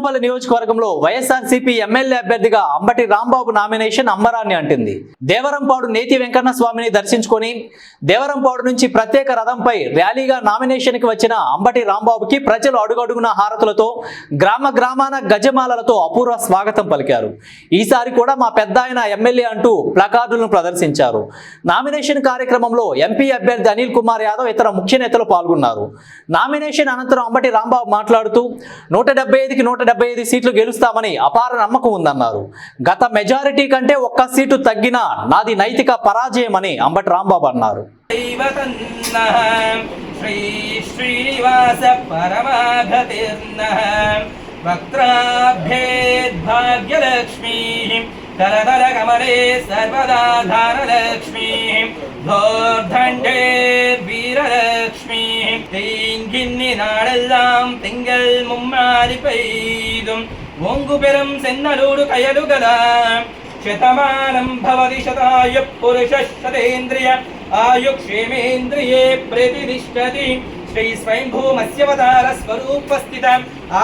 చీపురుపల్లి నియోజకవర్గంలో వైఎస్ఆర్సీపీ ఎమ్మెల్యే అభ్యర్థిగా అంబటి రాంబాబు నామినేషన్ అంబరాన్ని అంటింది. దేవరంపాడు నేతి వెంకన్న స్వామిని దర్శించుకొని దేవరంపాడు నుంచి ప్రత్యేక రథంపై ర్యాలీగా నామినేషన్కి వచ్చిన అంబటి రాంబాబుకి ప్రజలు అడుగడుగున హారతులతో గ్రామ గ్రామాన గజమాలలతో అపూర్వ స్వాగతం పలికారు. ఈసారి కూడా మా పెద్ద ఆయన ఎమ్మెల్యే అంటూ ప్లకార్డులను ప్రదర్శించారు. నామినేషన్ కార్యక్రమంలో ఎంపీ అభ్యర్థి అనిల్ కుమార్ యాదవ్ ఇతర ముఖ్య నేతలు పాల్గొన్నారు. నామినేషన్ అనంతరం అంబటి రాంబాబు మాట్లాడుతూ 175కి 175 సీట్లు గెలుస్తామని అపార నమ్మకం ఉందన్నారు. గత మెజారిటీ కంటే ఒక్క సీటు తగ్గినా నాది నైతిక పరాజయమని అంబటి రాంబాబు అన్నారు. కమలే సర్వదాధారలక్ష్మీ ధోర్ధండే వీరలక్ష్మీ தேங்கின்னி நாடெல்லாம் திங்கள் மும்மாறி பெய்தும் ஓங்கு பெரும் சென்னலூடு கயலுகலாம் శతమానం భవతి శతాయు పురుష శతేంద్రియ ఆయుక్షేమేంద్రియే ప్రతిష్టతి శ్రీ స్వయంభూమస్యవతార స్వరూపస్థిత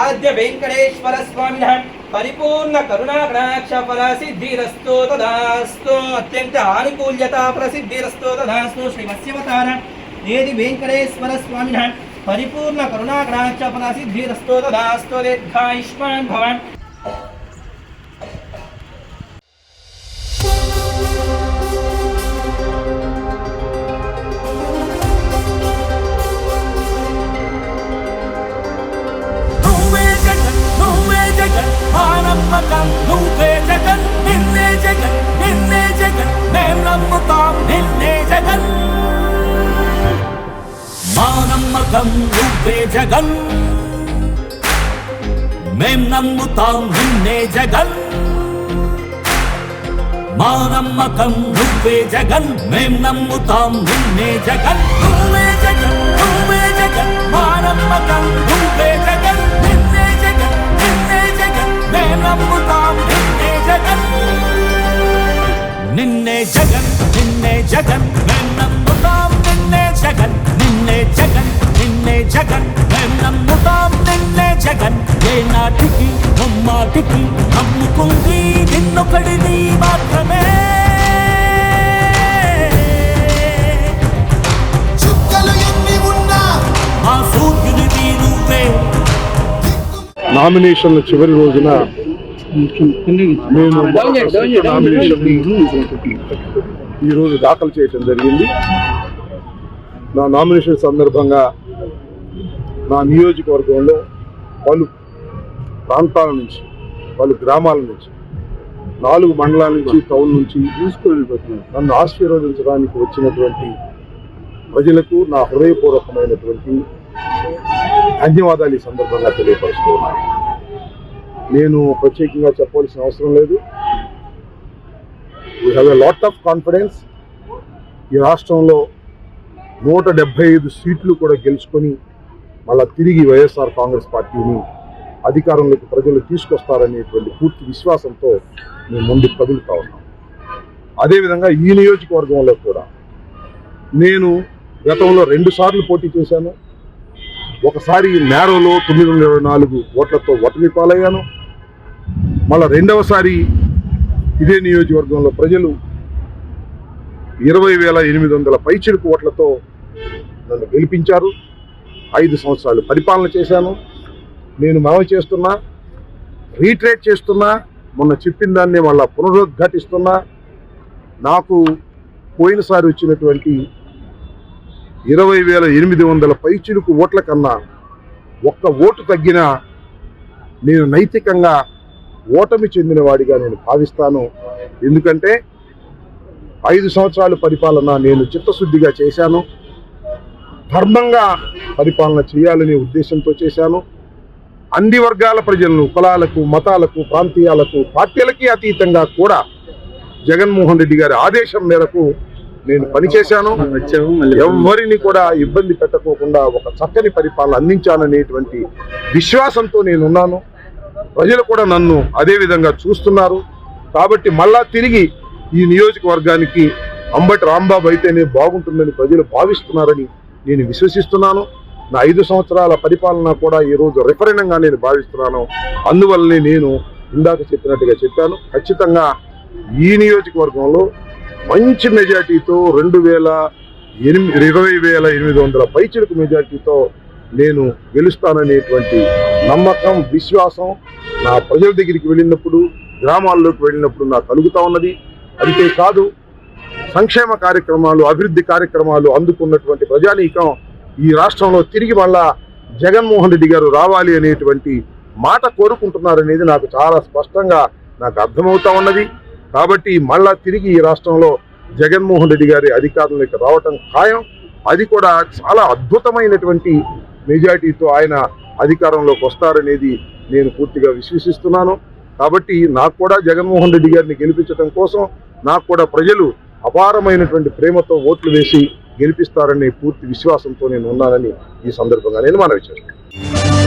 ఆద్య వెంకటేశ్వర స్వామిన పరిపూర్ణ కరుణాకటాక్ష ఫల సిద్ధిరస్తో తదాస్తు అత్యంత ఆనుకూల్యత ప్రసిద్ధిరస్తో తదాస్తు శ్రీ మత్స్యవతార ఏది వెంకటేశ్వర స్వామిన పరిపూర్ణ కరుణాకటాక్ష ఫల సిద్ధిరస్తో తదాస్తు దీర్ఘాయుష్మాన్ భవ. నువ్వే జగన్ నిన్నే జగన్ నిన్నే జగన్ మేం నమ్ముతాం నిన్నే జగన్ మా నమ్మకం నువ్వే జగన్ మేం నమ్ముతాం నిన్నే జగన్ మా నమ్మకం నువ్వే జగన్ మేం నమ్ముతాం నిన్నే జగన్ నువ్వే జగన్ నువ్వే జగన్ మా నమ్మకం నువ్వే జగన్ నిన్నే జగన్ నిన్నే జగన్ మేం నమ్ముతాం నిన్నే జగన్ నిన్నే జగన్ నిన్నే జగన్ మేం నమ్ముతాం నిన్నే జగన్ నిన్నే జగన్ నిన్నే జగన్ మేం నమ్ముతాం నిన్నే జగన్ ఏ నాటికి ముమ్మాటికి నమ్ముకుంది నిన్నొకడిని మాత్రమే. చుక్కలు ఎన్ని ఉన్నా ఆ సూర్యునిది నువ్వే. నామినేషన్ల చివరి రోజున నేను నామినేషన్ని ఈరోజు దాఖలు చేయటం జరిగింది. నా నామినేషన్ సందర్భంగా నా నియోజకవర్గంలో పలు ప్రాంతాల నుంచి పలు గ్రామాల నుంచి 4 మండలాల నుంచి టౌన్ నుంచి నన్ను ఆశీర్వదించడానికి వచ్చినటువంటి ప్రజలకు నా హృదయపూర్వకమైనటువంటి ధన్యవాదాలు ఈ సందర్భంగా తెలియపరుస్తున్నాను. నేను ప్రత్యేకంగా చెప్పవలసిన అవసరం లేదు. We have a lot of confidence. ఈ రాష్ట్రంలో 175 సీట్లు కూడా గెలుచుకొని మళ్ళా తిరిగి వైఎస్ఆర్ కాంగ్రెస్ పార్టీని అధికారంలోకి ప్రజలు తీసుకొస్తారనేటువంటి పూర్తి విశ్వాసంతో మేము ముందుకు కదులుతా ఉన్నాం. అదేవిధంగా ఈ నియోజకవర్గంలో కూడా నేను గతంలో 2 సార్లు పోటీ చేశాను. ఒకసారి నేరోలో 924 ఓట్లతో ఓటమి పాలయ్యాను. మళ్ళా రెండవసారి ఇదే నియోజకవర్గంలో ప్రజలు 20,800 పైచిలుకు ఓట్లతో నన్ను గెలిపించారు. 5 సంవత్సరాలు పరిపాలన చేశాను. నేను మనవి చేస్తున్నా, రీట్రేట్ చేస్తున్నా, మొన్న చెప్పిన దాన్ని మళ్ళా పునరుద్ఘాటిస్తున్నా. నాకు పోయినసారి వచ్చినటువంటి 20,800 పైచిలుకు ఓట్ల కన్నా ఒక్క ఓటు తగ్గినా నేను నైతికంగా ఓటమి చెందిన వాడిగా నేను భావిస్తాను. ఎందుకంటే 5 సంవత్సరాల పరిపాలన నేను చిత్తశుద్ధిగా చేశాను. ధర్మంగా పరిపాలన చేయాలనే ఉద్దేశంతో చేశాను. అన్ని వర్గాల ప్రజలను, కులాలకు, మతాలకు, ప్రాంతీయాలకు, పార్టీలకి అతీతంగా కూడా జగన్మోహన్ రెడ్డి గారి ఆదేశం మేరకు నేను పనిచేశాను. ఎవరిని కూడా ఇబ్బంది పెట్టకోకుండా ఒక చక్కని పరిపాలన అందించాలనేటువంటి విశ్వాసంతో నేనున్నాను. ప్రజలు కూడా నన్ను అదే విధంగా చూస్తున్నారు. కాబట్టి మళ్ళా తిరిగి ఈ నియోజకవర్గానికి అంబటి రాంబాబు అయితేనే బాగుంటుందని ప్రజలు భావిస్తున్నారని నేను విశ్వసిస్తున్నాను. నా 5 సంవత్సరాల పరిపాలన కూడా ఈరోజు రెఫరెండంగా నేను భావిస్తున్నాను. అందువల్లనే నేను ఇందాక చెప్పినట్టుగా చెప్పాను, ఖచ్చితంగా ఈ నియోజకవర్గంలో మంచి మెజార్టీతో 20,800 పైచిలకు మెజార్టీతో నేను గెలుస్తాననేటువంటి నమ్మకం, విశ్వాసం నా ప్రజల దగ్గరికి వెళ్ళినప్పుడు, గ్రామాల్లోకి వెళ్ళినప్పుడు నాకు కలుగుతా ఉన్నది. అంతేకాదు సంక్షేమ కార్యక్రమాలు, అభివృద్ధి కార్యక్రమాలు అందుకున్నటువంటి ప్రజానీకం ఈ రాష్ట్రంలో తిరిగి మళ్ళా జగన్మోహన్ రెడ్డి గారు రావాలి అనేటువంటి మాట కోరుకుంటున్నారనేది నాకు చాలా స్పష్టంగా నాకు అర్థమవుతా ఉన్నది. కాబట్టి మళ్ళా తిరిగి ఈ రాష్ట్రంలో జగన్మోహన్ రెడ్డి గారి అధికారంలోకి రావటం ఖాయం. అది కూడా చాలా అద్భుతమైనటువంటి మెజారిటీతో ఆయన అధికారంలోకి వస్తారనేది నేను పూర్తిగా విశ్వసిస్తున్నాను. కాబట్టి నాకు కూడా జగన్మోహన్ రెడ్డి గారిని గెలిపించడం కోసం నాకు కూడా ప్రజలు అపారమైనటువంటి ప్రేమతో ఓట్లు వేసి గెలిపిస్తారనే పూర్తి విశ్వాసంతో నేను ఉన్నానని ఈ సందర్భంగా నేను మనవి చేస్తున్నాను.